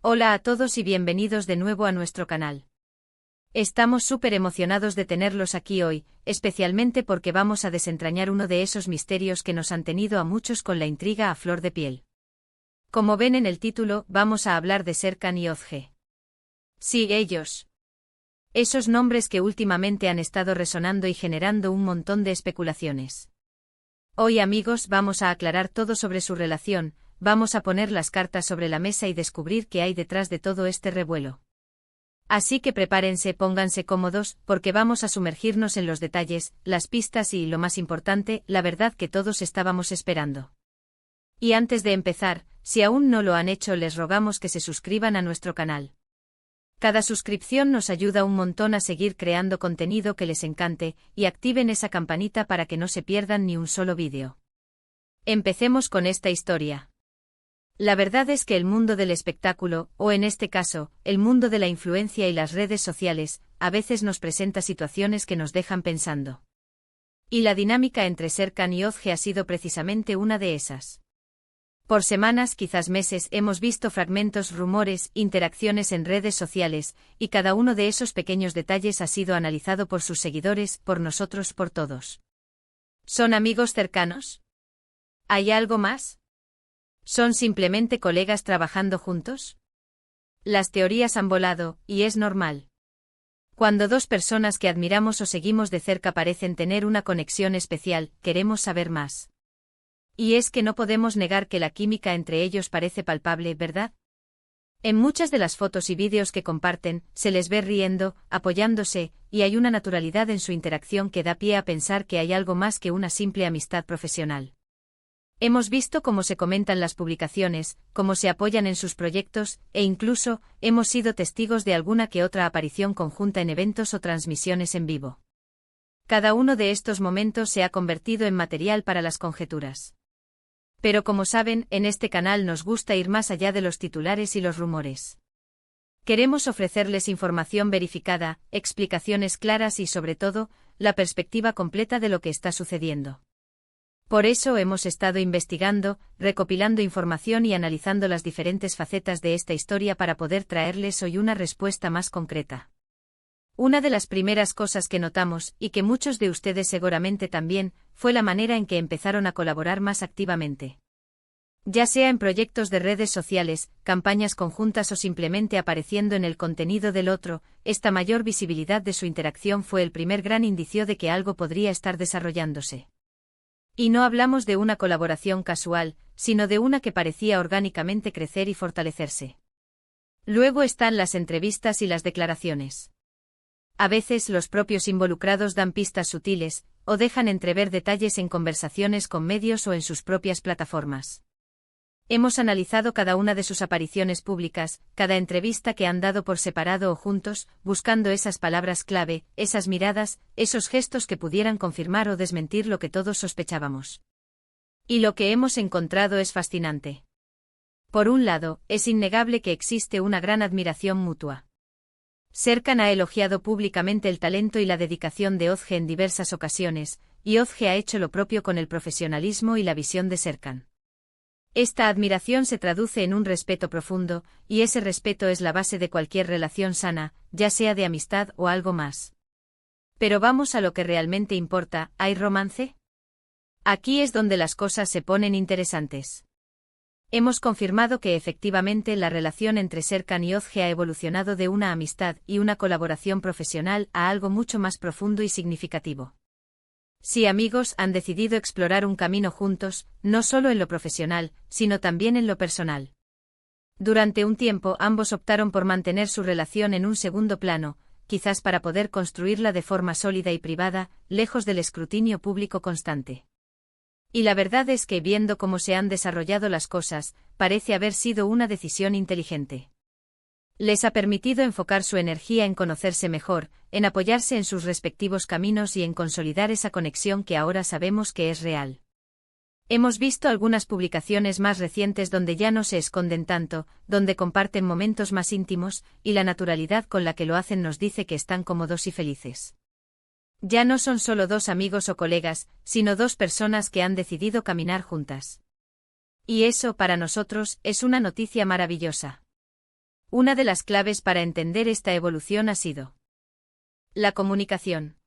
Hola a todos y bienvenidos de nuevo a nuestro canal. Estamos súper emocionados de tenerlos aquí hoy, especialmente porque vamos a desentrañar uno de esos misterios que nos han tenido a muchos con la intriga a flor de piel. Como ven en el título, vamos a hablar de Serkan y Özge. Sí, ellos. Esos nombres que últimamente han estado resonando y generando un montón de especulaciones. Hoy, amigos, vamos a aclarar todo sobre su relación. Vamos a poner las cartas sobre la mesa y descubrir qué hay detrás de todo este revuelo. Así que prepárense, pónganse cómodos, porque vamos a sumergirnos en los detalles, las pistas y, lo más importante, la verdad que todos estábamos esperando. Y antes de empezar, si aún no lo han hecho, les rogamos que se suscriban a nuestro canal. Cada suscripción nos ayuda un montón a seguir creando contenido que les encante, y activen esa campanita para que no se pierdan ni un solo vídeo. Empecemos con esta historia. La verdad es que el mundo del espectáculo, o en este caso, el mundo de la influencia y las redes sociales, a veces nos presenta situaciones que nos dejan pensando. Y la dinámica entre Serkan y Özge ha sido precisamente una de esas. Por semanas, quizás meses, hemos visto fragmentos, rumores, interacciones en redes sociales, y cada uno de esos pequeños detalles ha sido analizado por sus seguidores, por nosotros, por todos. ¿Son amigos cercanos? ¿Hay algo más? ¿Son simplemente colegas trabajando juntos? Las teorías han volado, y es normal. Cuando dos personas que admiramos o seguimos de cerca parecen tener una conexión especial, queremos saber más. Y es que no podemos negar que la química entre ellos parece palpable, ¿verdad? En muchas de las fotos y vídeos que comparten, se les ve riendo, apoyándose, y hay una naturalidad en su interacción que da pie a pensar que hay algo más que una simple amistad profesional. Hemos visto cómo se comentan las publicaciones, cómo se apoyan en sus proyectos, e incluso, hemos sido testigos de alguna que otra aparición conjunta en eventos o transmisiones en vivo. Cada uno de estos momentos se ha convertido en material para las conjeturas. Pero como saben, en este canal nos gusta ir más allá de los titulares y los rumores. Queremos ofrecerles información verificada, explicaciones claras y, sobre todo, la perspectiva completa de lo que está sucediendo. Por eso hemos estado investigando, recopilando información y analizando las diferentes facetas de esta historia para poder traerles hoy una respuesta más concreta. Una de las primeras cosas que notamos, y que muchos de ustedes seguramente también, fue la manera en que empezaron a colaborar más activamente. Ya sea en proyectos de redes sociales, campañas conjuntas o simplemente apareciendo en el contenido del otro, esta mayor visibilidad de su interacción fue el primer gran indicio de que algo podría estar desarrollándose. Y no hablamos de una colaboración casual, sino de una que parecía orgánicamente crecer y fortalecerse. Luego están las entrevistas y las declaraciones. A veces los propios involucrados dan pistas sutiles, o dejan entrever detalles en conversaciones con medios o en sus propias plataformas. Hemos analizado cada una de sus apariciones públicas, cada entrevista que han dado por separado o juntos, buscando esas palabras clave, esas miradas, esos gestos que pudieran confirmar o desmentir lo que todos sospechábamos. Y lo que hemos encontrado es fascinante. Por un lado, es innegable que existe una gran admiración mutua. Serkan ha elogiado públicamente el talento y la dedicación de Özge en diversas ocasiones, y Özge ha hecho lo propio con el profesionalismo y la visión de Serkan. Esta admiración se traduce en un respeto profundo, y ese respeto es la base de cualquier relación sana, ya sea de amistad o algo más. Pero vamos a lo que realmente importa, ¿hay romance? Aquí es donde las cosas se ponen interesantes. Hemos confirmado que efectivamente la relación entre Serkan y Özge ha evolucionado de una amistad y una colaboración profesional a algo mucho más profundo y significativo. Sí, amigos, han decidido explorar un camino juntos, no solo en lo profesional, sino también en lo personal. Durante un tiempo ambos optaron por mantener su relación en un segundo plano, quizás para poder construirla de forma sólida y privada, lejos del escrutinio público constante. Y la verdad es que, viendo cómo se han desarrollado las cosas, parece haber sido una decisión inteligente. Les ha permitido enfocar su energía en conocerse mejor, en apoyarse en sus respectivos caminos y en consolidar esa conexión que ahora sabemos que es real. Hemos visto algunas publicaciones más recientes donde ya no se esconden tanto, donde comparten momentos más íntimos, y la naturalidad con la que lo hacen nos dice que están cómodos y felices. Ya no son solo dos amigos o colegas, sino dos personas que han decidido caminar juntas. Y eso, para nosotros, es una noticia maravillosa. Una de las claves para entender esta evolución ha sido la comunicación.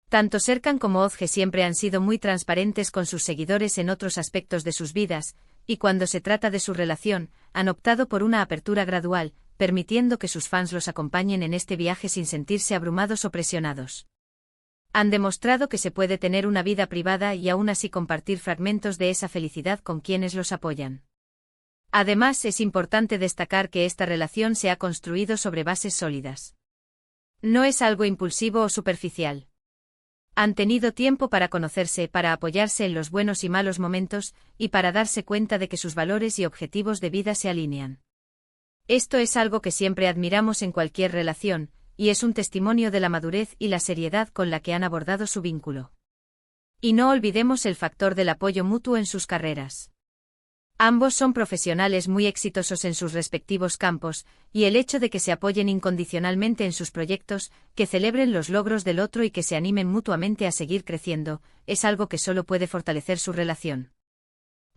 Tanto Serkan como Ozge siempre han sido muy transparentes con sus seguidores en otros aspectos de sus vidas, y cuando se trata de su relación, han optado por una apertura gradual, permitiendo que sus fans los acompañen en este viaje sin sentirse abrumados o presionados. Han demostrado que se puede tener una vida privada y aún así compartir fragmentos de esa felicidad con quienes los apoyan. Además, es importante destacar que esta relación se ha construido sobre bases sólidas. No es algo impulsivo o superficial. Han tenido tiempo para conocerse, para apoyarse en los buenos y malos momentos, y para darse cuenta de que sus valores y objetivos de vida se alinean. Esto es algo que siempre admiramos en cualquier relación, y es un testimonio de la madurez y la seriedad con la que han abordado su vínculo. Y no olvidemos el factor del apoyo mutuo en sus carreras. Ambos son profesionales muy exitosos en sus respectivos campos, y el hecho de que se apoyen incondicionalmente en sus proyectos, que celebren los logros del otro y que se animen mutuamente a seguir creciendo, es algo que solo puede fortalecer su relación.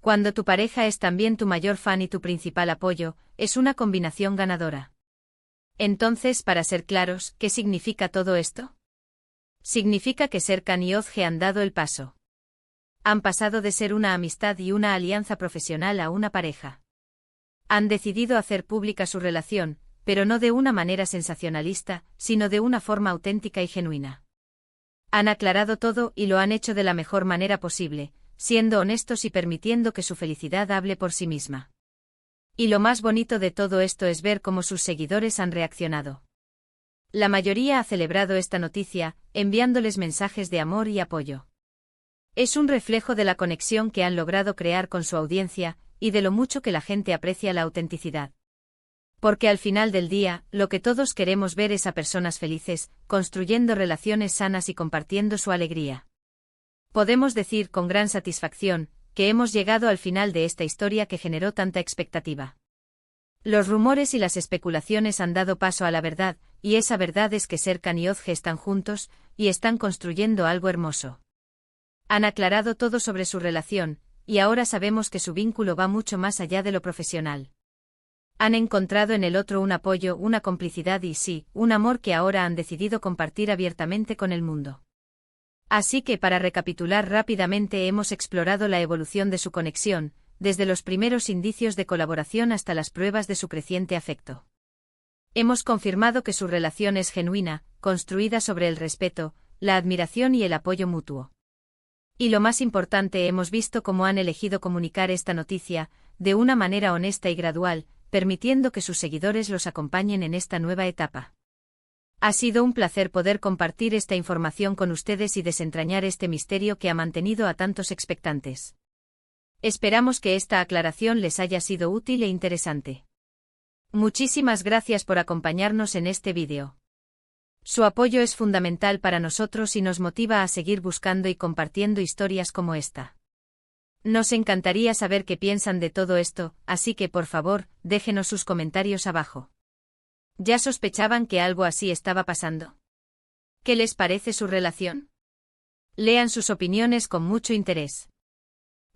Cuando tu pareja es también tu mayor fan y tu principal apoyo, es una combinación ganadora. Entonces, para ser claros, ¿qué significa todo esto? Significa que Serkan y Ozge han dado el paso. Han pasado de ser una amistad y una alianza profesional a una pareja. Han decidido hacer pública su relación, pero no de una manera sensacionalista, sino de una forma auténtica y genuina. Han aclarado todo y lo han hecho de la mejor manera posible, siendo honestos y permitiendo que su felicidad hable por sí misma. Y lo más bonito de todo esto es ver cómo sus seguidores han reaccionado. La mayoría ha celebrado esta noticia, enviándoles mensajes de amor y apoyo. Es un reflejo de la conexión que han logrado crear con su audiencia, y de lo mucho que la gente aprecia la autenticidad. Porque al final del día, lo que todos queremos ver es a personas felices, construyendo relaciones sanas y compartiendo su alegría. Podemos decir con gran satisfacción, que hemos llegado al final de esta historia que generó tanta expectativa. Los rumores y las especulaciones han dado paso a la verdad, y esa verdad es que Serkan y Ozge están juntos, y están construyendo algo hermoso. Han aclarado todo sobre su relación, y ahora sabemos que su vínculo va mucho más allá de lo profesional. Han encontrado en el otro un apoyo, una complicidad y sí, un amor que ahora han decidido compartir abiertamente con el mundo. Así que para recapitular rápidamente hemos explorado la evolución de su conexión, desde los primeros indicios de colaboración hasta las pruebas de su creciente afecto. Hemos confirmado que su relación es genuina, construida sobre el respeto, la admiración y el apoyo mutuo. Y lo más importante, hemos visto cómo han elegido comunicar esta noticia, de una manera honesta y gradual, permitiendo que sus seguidores los acompañen en esta nueva etapa. Ha sido un placer poder compartir esta información con ustedes y desentrañar este misterio que ha mantenido a tantos expectantes. Esperamos que esta aclaración les haya sido útil e interesante. Muchísimas gracias por acompañarnos en este vídeo. Su apoyo es fundamental para nosotros y nos motiva a seguir buscando y compartiendo historias como esta. Nos encantaría saber qué piensan de todo esto, así que por favor, déjenos sus comentarios abajo. ¿Ya sospechaban que algo así estaba pasando? ¿Qué les parece su relación? Lean sus opiniones con mucho interés.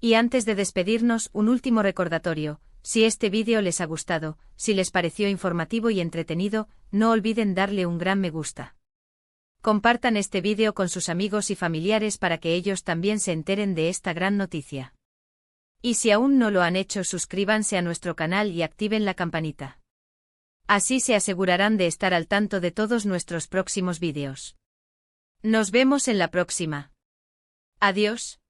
Y antes de despedirnos, un último recordatorio: si este vídeo les ha gustado, si les pareció informativo y entretenido, no olviden darle un gran me gusta. Compartan este vídeo con sus amigos y familiares para que ellos también se enteren de esta gran noticia. Y si aún no lo han hecho, suscríbanse a nuestro canal y activen la campanita. Así se asegurarán de estar al tanto de todos nuestros próximos vídeos. Nos vemos en la próxima. Adiós.